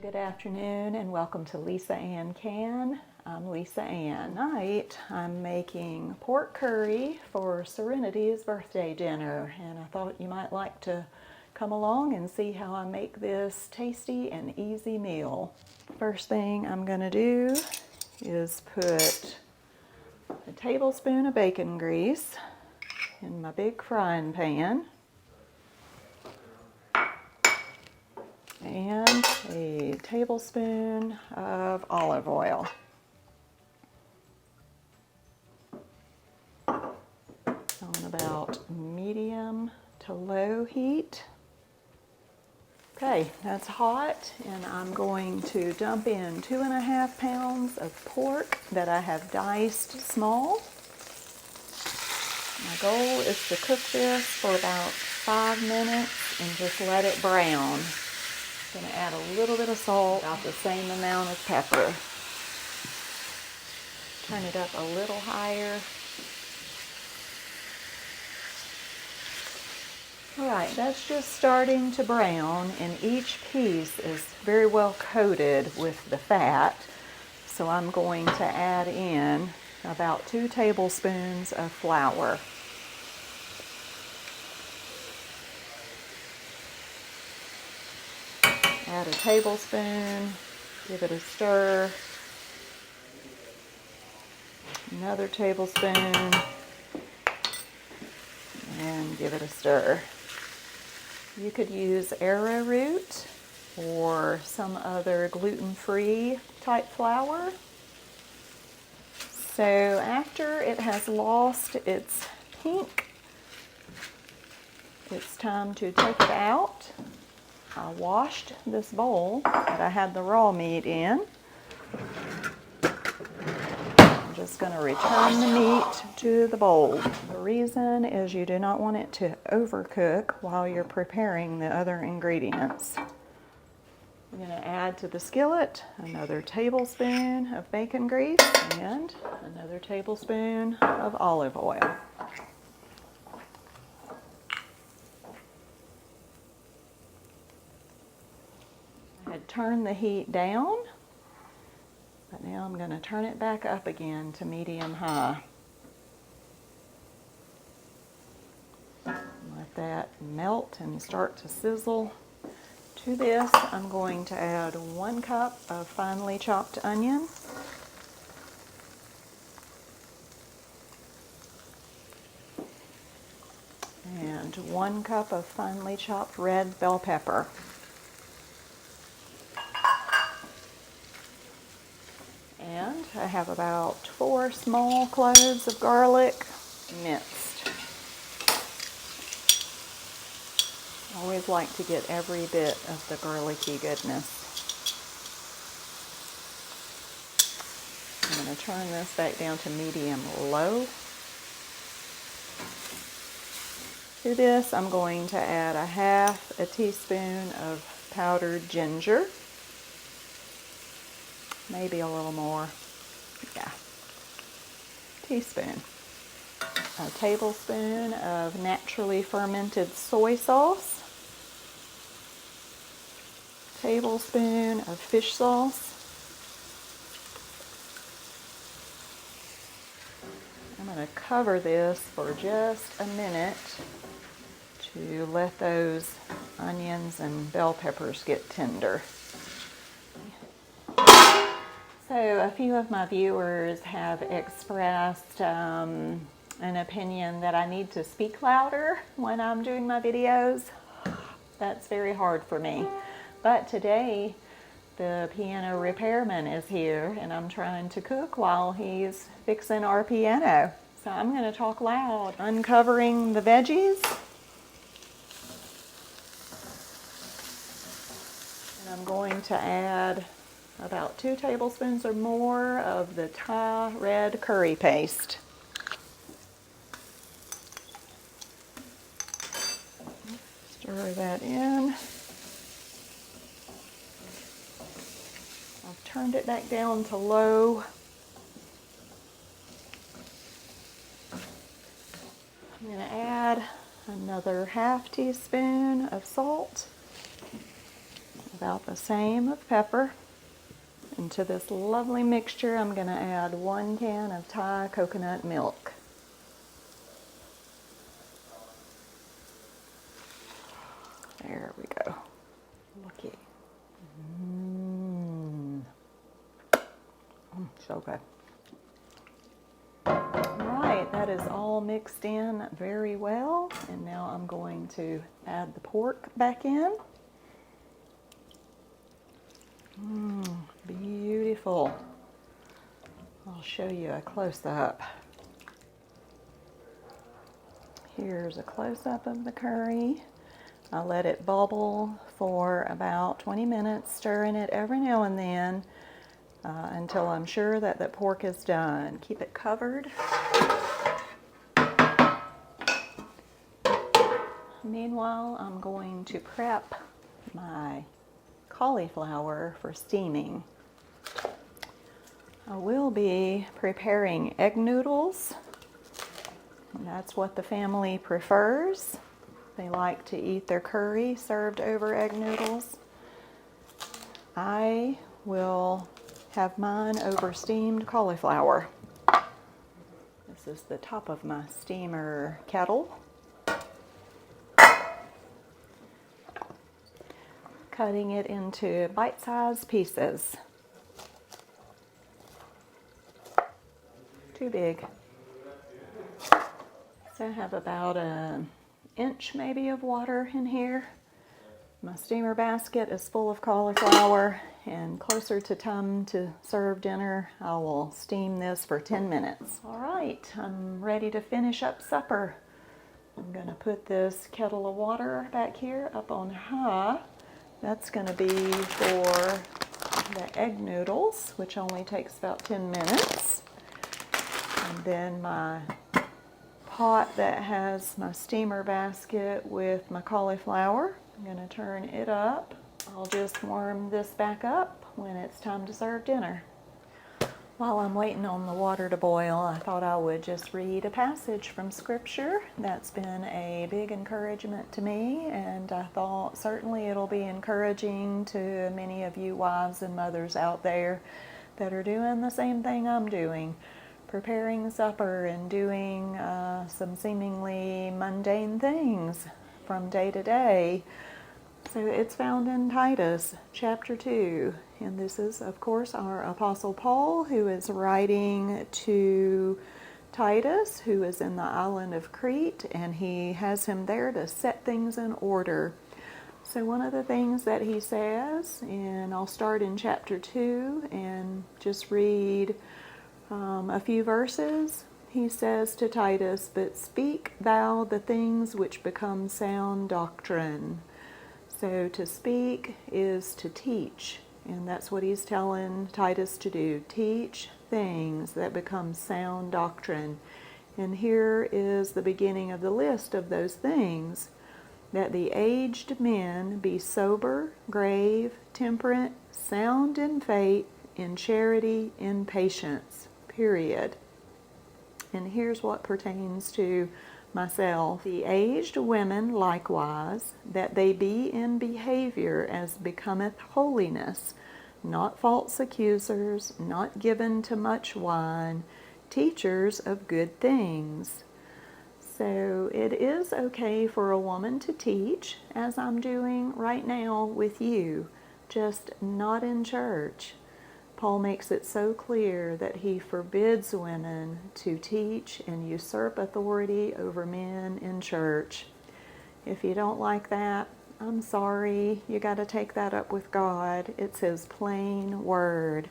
Good afternoon and welcome to Lisa Ann Can. I'm Lisa Ann. Tonight I'm making pork curry for Serenity's birthday dinner, and I thought you might like to come along and see how I make this tasty and easy meal. First thing I'm going to do is put a tablespoon of bacon grease in my big frying pan and a tablespoon of olive oil. On about medium to low heat. Okay, that's hot, and I'm going to dump in 2.5 pounds of pork that I have diced small. My goal is to cook this for about 5 minutes and just let it brown. I'm going to add a little bit of salt, about the same amount of pepper. Turn it up a little higher. Alright, that's just starting to brown, and each piece is very well coated with the fat. So I'm going to add in about 2 tablespoons of flour. Add a tablespoon, give it a stir, another tablespoon, and give it a stir. You could use arrowroot or some other gluten-free type flour. So after it has lost its pink, it's time to take it out. I washed this bowl that I had the raw meat in. I'm just going to return the meat to the bowl. The reason is you do not want it to overcook while you're preparing the other ingredients. I'm going to add to the skillet another tablespoon of bacon grease and another tablespoon of olive oil. I had turned the heat down, but now I'm going to turn it back up again to medium-high. Let that melt and start to sizzle. To this, I'm going to add 1 cup of finely chopped onion, and 1 cup of finely chopped red bell pepper. And I have about 4 small cloves of garlic minced. I always like to get every bit of the garlicky goodness. I'm going to turn this back down to medium-low. To this, I'm going to add 1/2 teaspoon of powdered ginger. Maybe a little more. Yeah. Teaspoon. A tablespoon of naturally fermented soy sauce. Tablespoon of fish sauce. I'm going to cover this for just a minute to let those onions and bell peppers get tender. So a few of my viewers have expressed an opinion that I need to speak louder when I'm doing my videos. That's very hard for me. But today the piano repairman is here and I'm trying to cook while he's fixing our piano. So I'm going to talk loud. Uncovering the veggies. And I'm going to add about 2 tablespoons or more of the Thai red curry paste. Stir that in. I've turned it back down to low. I'm going to add another 1/2 teaspoon of salt. About the same of pepper. And to this lovely mixture, I'm going to add 1 can of Thai coconut milk. There we go. Looky. So good. Alright, that is all mixed in very well. And now I'm going to add the pork back in. Beautiful. I'll show you a close-up. Here's a close-up of the curry. I let it bubble for about 20 minutes, stirring it every now and then until I'm sure that the pork is done. Keep it covered. Meanwhile, I'm going to prep my cauliflower for steaming. I will be preparing egg noodles. And that's what the family prefers. They like to eat their curry served over egg noodles. I will have mine over steamed cauliflower. This is the top of my steamer kettle. Cutting it into bite-sized pieces. Too big. So I have about an inch maybe of water in here. My steamer basket is full of cauliflower, and closer to time to serve dinner, I will steam this for 10 minutes. All right, I'm ready to finish up supper. I'm gonna put this kettle of water back here up on high. That's gonna be for the egg noodles, which only takes about 10 minutes. And then my pot that has my steamer basket with my cauliflower, I'm going to turn it up. I'll just warm this back up when it's time to serve dinner. While I'm waiting on the water to boil, I thought I would just read a passage from Scripture. That's been a big encouragement to me, and I thought certainly it'll be encouraging to many of you wives and mothers out there that are doing the same thing I'm doing. Preparing supper and doing some seemingly mundane things from day to day. So it's found in Titus chapter 2. And this is, of course, our Apostle Paul, who is writing to Titus, who is in the island of Crete, and he has him there to set things in order. So one of the things that he says, and I'll start in chapter 2 and just read a few verses. He says to Titus, "But speak thou the things which become sound doctrine." So to speak is to teach, and that's what he's telling Titus to do. Teach things that become sound doctrine. And here is the beginning of the list of those things. That the aged men be sober, grave, temperate, sound in faith, in charity, in patience. Period. And here's what pertains to myself. The aged women likewise, that they be in behavior as becometh holiness, not false accusers, not given to much wine, teachers of good things. So it is okay for a woman to teach, as I'm doing right now with you, just not in church. Paul makes it so clear that he forbids women to teach and usurp authority over men in church. If you don't like that, I'm sorry. You got to take that up with God. It's his plain word.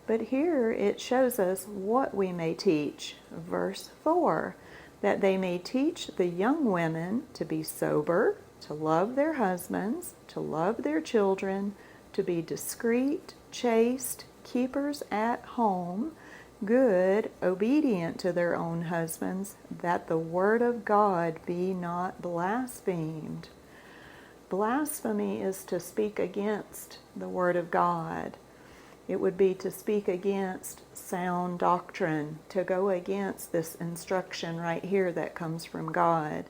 But here it shows us what we may teach. Verse 4, that they may teach the young women to be sober, to love their husbands, to love their children, to be discreet, chaste, keepers at home, good, obedient to their own husbands, that the word of God be not blasphemed. Blasphemy is to speak against the word of God. It would be to speak against sound doctrine, to go against this instruction right here that comes from God.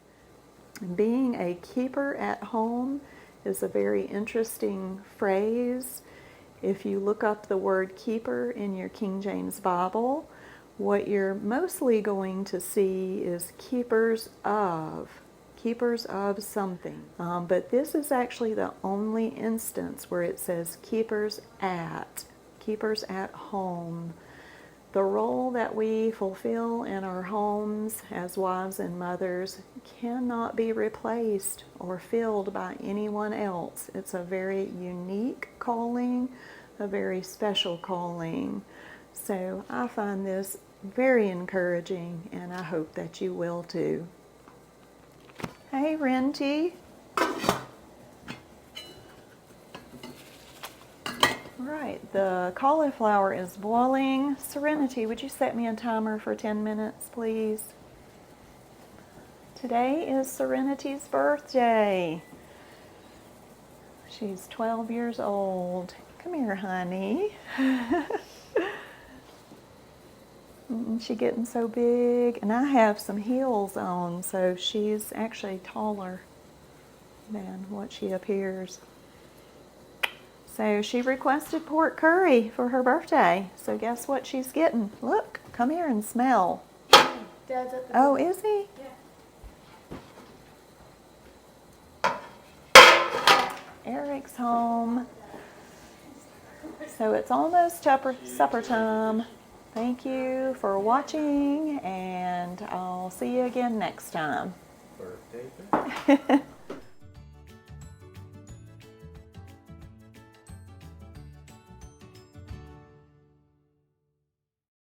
Being a keeper at home is a very interesting phrase. If you look up the word keeper in your King James Bible, what you're mostly going to see is keepers of something. But this is actually the only instance where it says keepers at home. The role that we fulfill in our homes as wives and mothers cannot be replaced or filled by anyone else. It's a very unique calling, a very special calling. So I find this very encouraging, and I hope that you will too. Hey, Renty. Right, the cauliflower is boiling. Serenity, would you set me a timer for 10 minutes, please? Today is Serenity's birthday. She's 12 years old. Come here, honey. Isn't she getting so big? And I have some heels on, so she's actually taller than what she appears. So she requested pork curry for her birthday. So guess what she's getting? Look, come here and smell. Dad's at the Oh, is he? Yeah. Eric's home. So it's almost supper time. Thank you for watching, and I'll see you again next time. Birthday.